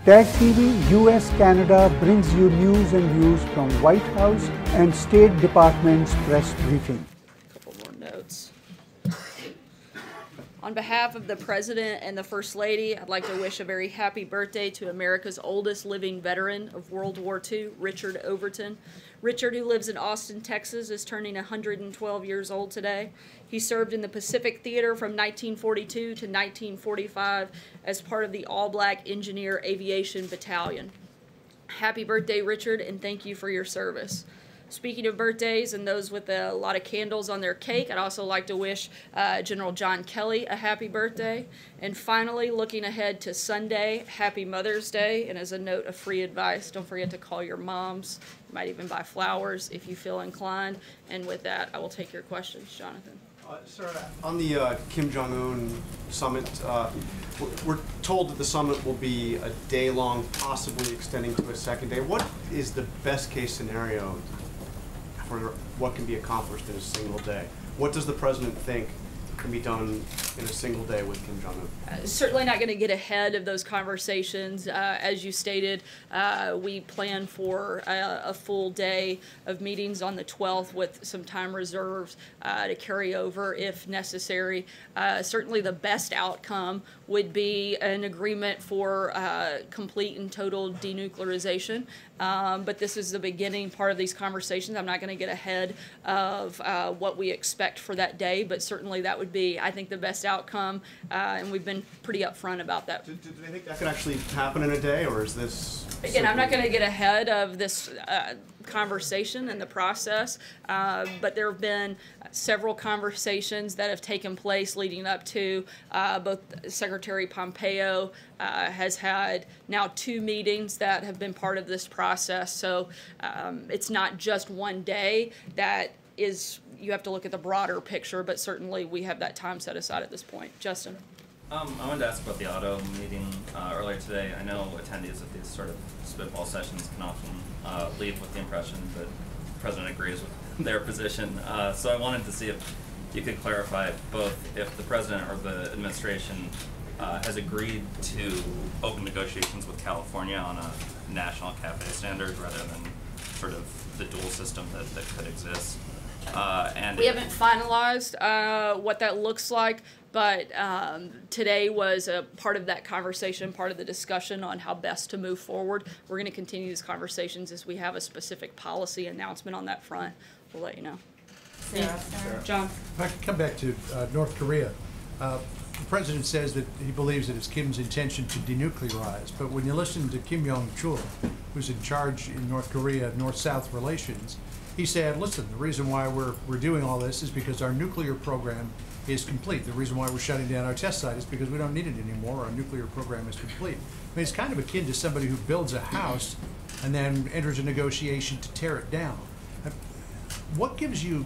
TAG TV US Canada brings you news and views from White House and State Department's press briefing. A couple more notes. On behalf of the President and the First Lady, I'd like to wish a very happy birthday to America's oldest living veteran of World War II, Richard Overton. Richard, who lives in Austin, Texas, is turning 112 years old today. He served in the Pacific Theater from 1942 to 1945 as part of the All-Black Engineer Aviation Battalion. Happy birthday, Richard, and thank you for your service. Speaking of birthdays and those with a lot of candles on their cake, I'd also like to wish General John Kelly a happy birthday. And finally, looking ahead to Sunday, happy Mother's Day. And as a note of free advice, don't forget to call your moms. You might even buy flowers if you feel inclined. And with that, I will take your questions. Jonathan. Sir, on the Kim Jong-un summit, we're told that the summit will be a day-long, possibly extending to a second day. What is the best-case scenario for what can be accomplished in a single day? What does the President think can be done in a single day with Kim Jong-un? Certainly not going to get ahead of those conversations. As you stated, we plan for a full day of meetings on the 12th with some time reserved to carry over if necessary. Certainly the best outcome would be an agreement for complete and total denuclearization. But this is the beginning part of these conversations. I'm not going to get ahead of what we expect for that day, but certainly that would be, I think, the best outcome, and we've been pretty upfront about that. Do they think that could actually happen in a day, or is this... Again, I'm not going to get ahead of this conversation and the process, but there have been several conversations that have taken place leading up to both Secretary Pompeo has had now 2 meetings that have been part of this process. So it's not just one day that is, you have to look at the broader picture, but certainly we have that time set aside at this point. Justin. I wanted to ask about the auto meeting earlier today. I know attendees at these sort of spitball sessions can often leave with the impression that the President agrees with their position. So I wanted to see if you could clarify both if the President or the administration has agreed to open negotiations with California on a national CAFE standard rather than sort of the dual system that could exist. And we haven't finalized what that looks like, but today was a part of that conversation, part of the discussion on how best to move forward. We're going to continue these conversations as we have a specific policy announcement on that front. We'll let you know. Sarah. John. If I could come back to North Korea. The President says that he believes that it's Kim's intention to denuclearize, but when you listen to Kim Jong-chul, who's in charge in North Korea of North-South relations, he said, listen, the reason why we're doing all this is because our nuclear program is complete. The reason why we're shutting down our test site is because we don't need it anymore. Our nuclear program is complete. I mean, it's kind of akin to somebody who builds a house and then enters a negotiation to tear it down. What gives you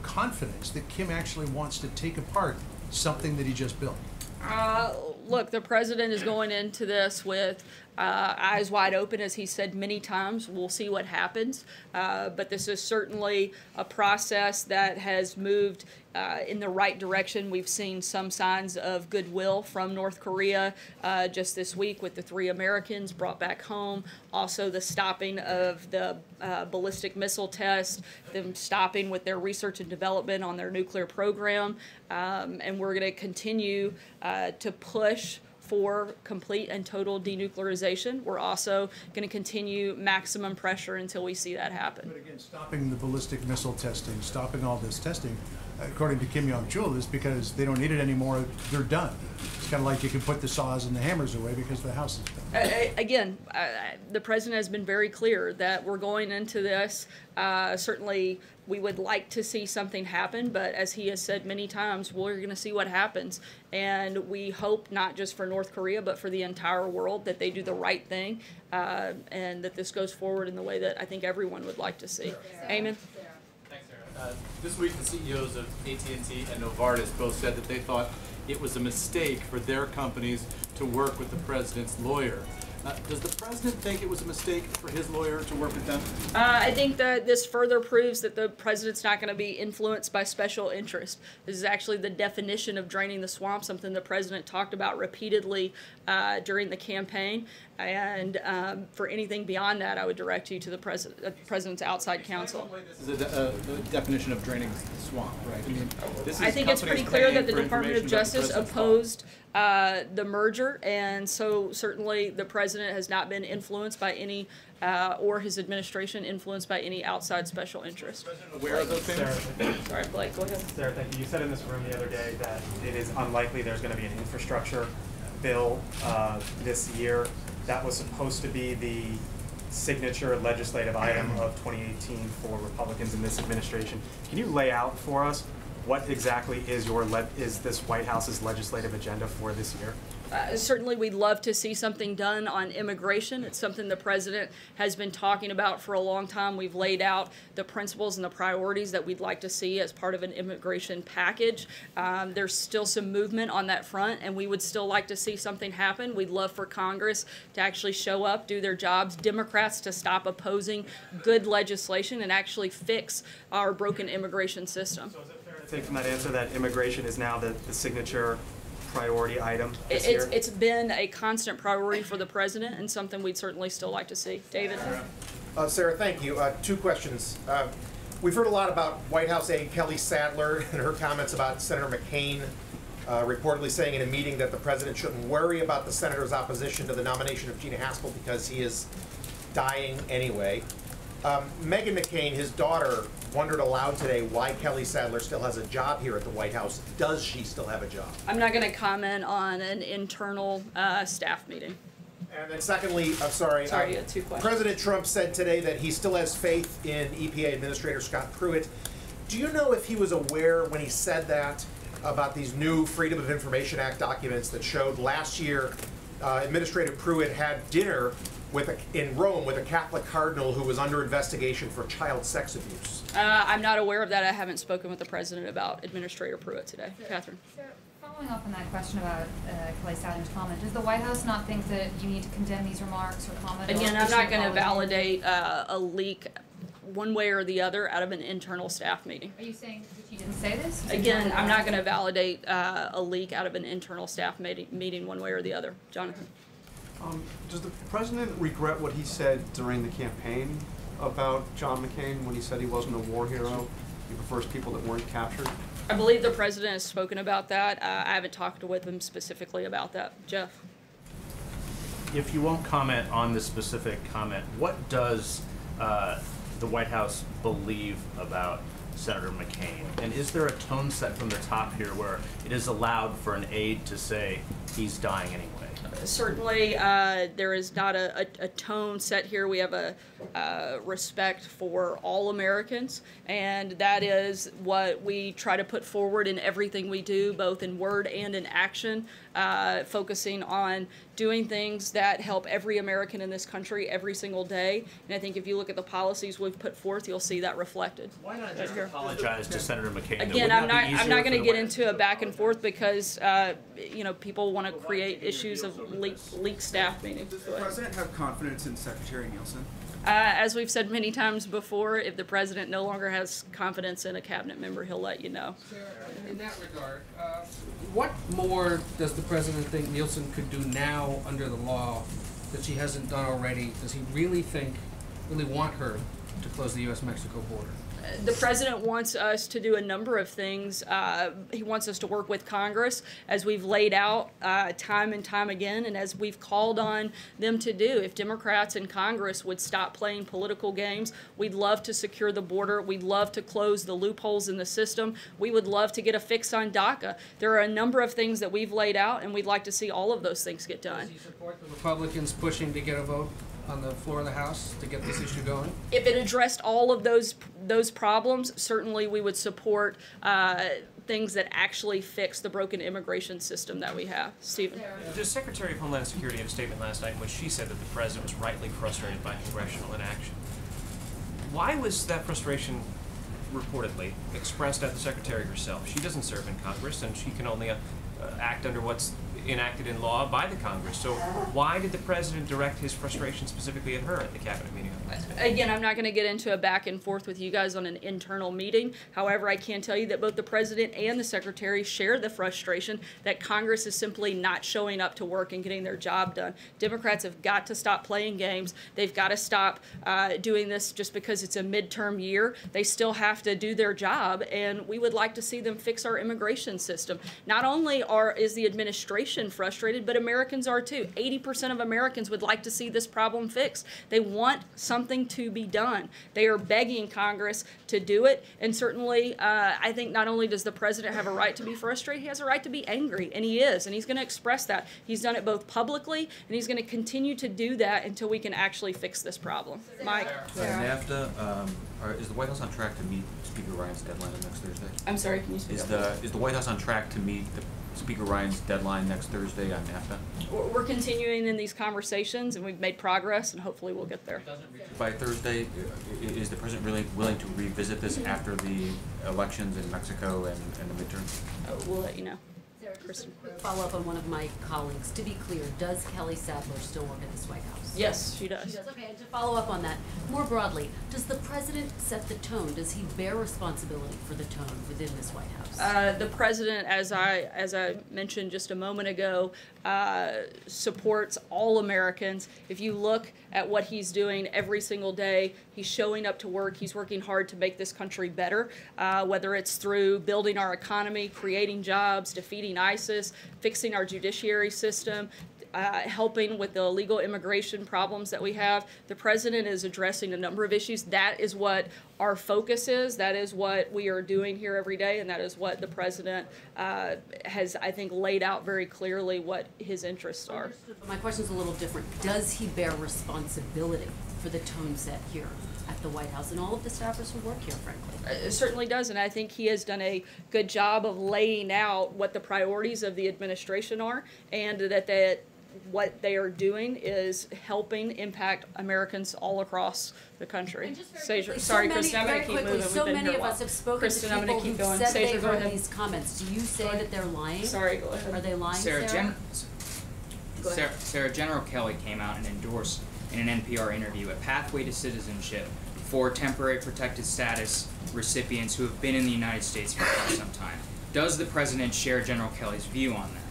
confidence that Kim actually wants to take apart something that he just built? Look, the President is going into this with eyes wide open, as he said many times. We'll see what happens. But this is certainly a process that has moved in the right direction. We've seen some signs of goodwill from North Korea just this week with the 3 Americans brought back home. Also the stopping of the ballistic missile test, them stopping with their research and development on their nuclear program. And we're going to continue to push for complete and total denuclearization. We're also going to continue maximum pressure until we see that happen. But again, stopping the ballistic missile testing, stopping all this testing, according to Kim Jong-chul, is because they don't need it anymore. They're done. It's kind of like you can put the saws and the hammers away because the house is done. Again, the President has been very clear that we're going into this. Certainly, we would like to see something happen, but as he has said many times, we're going to see what happens. And we hope not just for North Korea, but for the entire world, that they do the right thing and that this goes forward in the way that I think everyone would like to see. Eamon? Thanks, Sarah. This week, the CEOs of AT&T and Novartis both said that they thought it was a mistake for their companies to work with the President's lawyer. Does the president think it was a mistake for his lawyer to work with them? I think that this further proves that the president's not going to be influenced by special interest. This is actually the definition of draining the swamp, something the president talked about repeatedly during the campaign. And for anything beyond that, I would direct you to the president's outside counsel. This is the definition of draining the swamp, right? I mean, this is I think it's pretty clear that the Department of Justice opposed the merger, and so certainly the president has not been influenced by any, or his administration influenced by any outside special interest. Aware of those things? Sorry, Blake, go ahead. Sarah, thank you. You said in this room the other day that it is unlikely there's going to be an infrastructure bill this year. That was supposed to be the signature legislative item of 2018 for Republicans in this administration. Can you lay out for us what exactly is this White House's legislative agenda for this year? Certainly, we'd love to see something done on immigration. It's something the president has been talking about for a long time. We've laid out the principles and the priorities that we'd like to see as part of an immigration package. There's still some movement on that front, and we would still like to see something happen. We'd love for Congress to actually show up, do their jobs, Democrats to stop opposing good legislation and actually fix our broken immigration system. So is it fair to take from that answer that immigration is now the signature priority item this year? It's been a constant priority for the president and something we'd certainly still like to see. David? Sarah, thank you. Two questions. We've heard a lot about White House aide Kelly Sadler and her comments about Senator McCain reportedly saying in a meeting that the president shouldn't worry about the senator's opposition to the nomination of Gina Haspel because he is dying anyway. Meghan McCain, his daughter, wondered aloud today why Kelly Sadler still has a job here at the White House. Does she still have a job? I'm not going to comment on an internal staff meeting. And then secondly, I'm sorry, you had two questions. President Trump said today that he still has faith in EPA Administrator Scott Pruitt. Do you know if he was aware when he said that about these new Freedom of Information Act documents that showed last year Administrator Pruitt had dinner in Rome with a Catholic cardinal who was under investigation for child sex abuse? I'm not aware of that. I haven't spoken with the president about Administrator Pruitt today. Catherine? Following up on that question about Kelly Sadler's comment, does the White House not think that you need to condemn these remarks or comment? Again, I'm not going to validate a leak one way or the other out of an internal staff meeting. Are you saying that you didn't say this? Again, I'm not going to validate a leak out of an internal staff meeting one way or the other. Jonathan? Does the president regret what he said during the campaign about John McCain when he said he wasn't a war hero? He prefers people that weren't captured? I believe the president has spoken about that. I haven't talked with him specifically about that. Jeff? If you won't comment on the specific comment, what does the White House believe about Senator McCain? And is there a tone set from the top here where it is allowed for an aide to say he's dying anyway? Certainly, there is not a tone set here. We have a respect for all Americans, and that is what we try to put forward in everything we do, both in word and in action, focusing on doing things that help every American in this country every single day. And I think if you look at the policies we've put forth, you'll see that reflected. Why not just apologize to Senator McCain? Again, I'm not going to get into a back and forth because people want to create issues of leak staff meetings. Does the president have confidence in Secretary Nielsen? As we've said many times before, if the president no longer has confidence in a cabinet member, he'll let you know. Sarah, in that regard, what more does the president think Nielsen could do now under the law that she hasn't done already? Does he really want her to close the U.S.-Mexico border? The president wants us to do a number of things. He wants us to work with Congress, as we've laid out time and time again, and as we've called on them to do. If Democrats in Congress would stop playing political games, we'd love to secure the border. We'd love to close the loopholes in the system. We would love to get a fix on DACA. There are a number of things that we've laid out, and we'd like to see all of those things get done. Does he support the Republicans pushing to get a vote on the floor of the House to get this issue going? If it addressed all of those problems, certainly we would support things that actually fix the broken immigration system that we have. Stephen? The Secretary of Homeland Security had a statement last night in which she said that the president was rightly frustrated by congressional inaction. Why was that frustration reportedly expressed at the Secretary herself? She doesn't serve in Congress, and she can only act under what's enacted in law by the Congress. So why did the president direct his frustration specifically at her at the cabinet meeting on Wednesday? Again, I'm not going to get into a back and forth with you guys on an internal meeting. However, I can tell you that both the president and the secretary share the frustration that Congress is simply not showing up to work and getting their job done. Democrats have got to stop playing games. They've got to stop doing this just because it's a midterm year. They still have to do their job, and we would like to see them fix our immigration system. Not only is the administration frustrated, but Americans are too. 80% of Americans would like to see this problem fixed. They want something to be done. They are begging Congress to do it, and certainly I think not only does the president have a right to be frustrated, he has a right to be angry, and he is, and he's going to express that. He's done it both publicly, and he's going to continue to do that until we can actually fix this problem. Mike? NAFTA, is the White House on track to meet Speaker Ryan's deadline next Thursday? I'm sorry, can you speak up? Is the White House on track to meet Speaker Ryan's deadline next Thursday on NAFTA? We're continuing in these conversations, and we've made progress, and hopefully we'll get there. By Thursday, is the president really willing to revisit this after the elections in Mexico and the midterms? We'll let you know. Just a quick follow-up on one of my colleagues. To be clear, does Kelly Sadler still work at this White House? Yes, she does. She does. Okay, and to follow up on that, more broadly, does the president set the tone? Does he bear responsibility for the tone within this White House? The president, as I mentioned just a moment ago, supports all Americans. If you look at what he's doing every single day, he's showing up to work. He's working hard to make this country better, whether it's through building our economy, creating jobs, defeating ISIS, fixing our judiciary system, helping with the illegal immigration problems that we have. The president is addressing a number of issues. That is what our focus is. That is what we are doing here every day, and that is what the president has, I think, laid out very clearly what his interests are. My question is a little different. Does he bear responsibility for the tone set here at the White House and all of the staffers who work here, frankly? It certainly does, and I think he has done a good job of laying out what the priorities of the administration are, and that what they are doing is helping impact Americans all across the country. Sorry, Kristen, I'm going to keep moving. So many of us have spoken to people who said they heard these comments. Do you say that they're lying? Sorry, go ahead. Are they lying, Sarah? Sarah, General Kelly came out and endorsed in an NPR interview a pathway to citizenship for temporary protected status recipients who have been in the United States for quite some time. Does the president share General Kelly's view on that?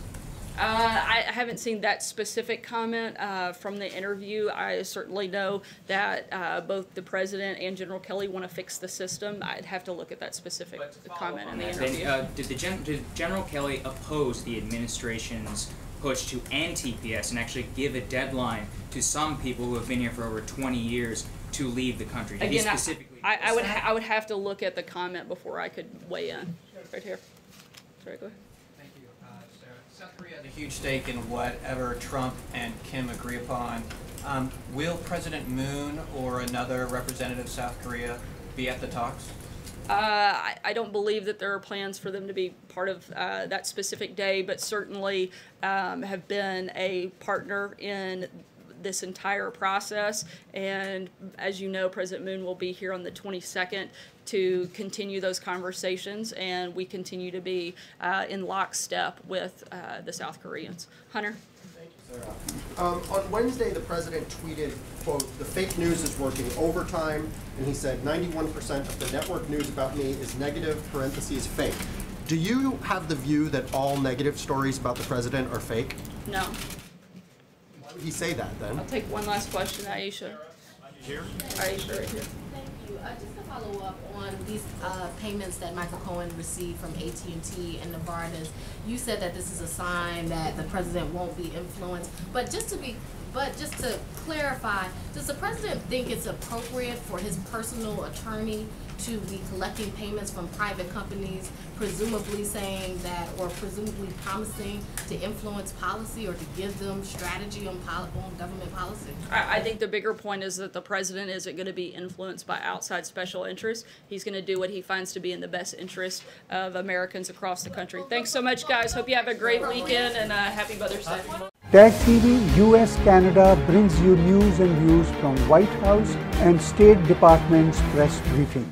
I haven't seen that specific comment from the interview. I certainly know that both the president and General Kelly want to fix the system. I'd have to look at that specific comment in the interview. Did General Kelly oppose the administration's push to end TPS and actually give a deadline to some people who have been here for over 20 years to leave the country? Did he specifically I would have to look at the comment before I could weigh in. Right here. Sorry, go ahead. South Korea has a huge stake in whatever Trump and Kim agree upon. Will President Moon or another representative of South Korea be at the talks? I don't believe that there are plans for them to be part of that specific day, but certainly have been a partner in this entire process. And as you know, President Moon will be here on the 22nd to continue those conversations, and we continue to be in lockstep with the South Koreans. Hunter? Thank you, Sarah. On Wednesday, the president tweeted, quote, "The fake news is working overtime," and he said 91% of the network news about me is negative, parentheses, fake. Do you have the view that all negative stories about the president are fake? No. Why would he say that, then? I'll take one last question, Aisha. Here? Aisha, right here. Just to follow up on these payments that Michael Cohen received from AT&T and Novartis, you said that this is a sign that the president won't be influenced. But just to clarify, does the president think it's appropriate for his personal attorney to be collecting payments from private companies, presumably saying that, or presumably promising to influence policy or to give them strategy on government policy? I think the bigger point is that the president isn't going to be influenced by outside special interests. He's going to do what he finds to be in the best interest of Americans across the country. Thanks so much, guys. Hope you have a great weekend, and happy Mother's Day. TAG TV US Canada brings you news and views from White House and State Department's press briefing.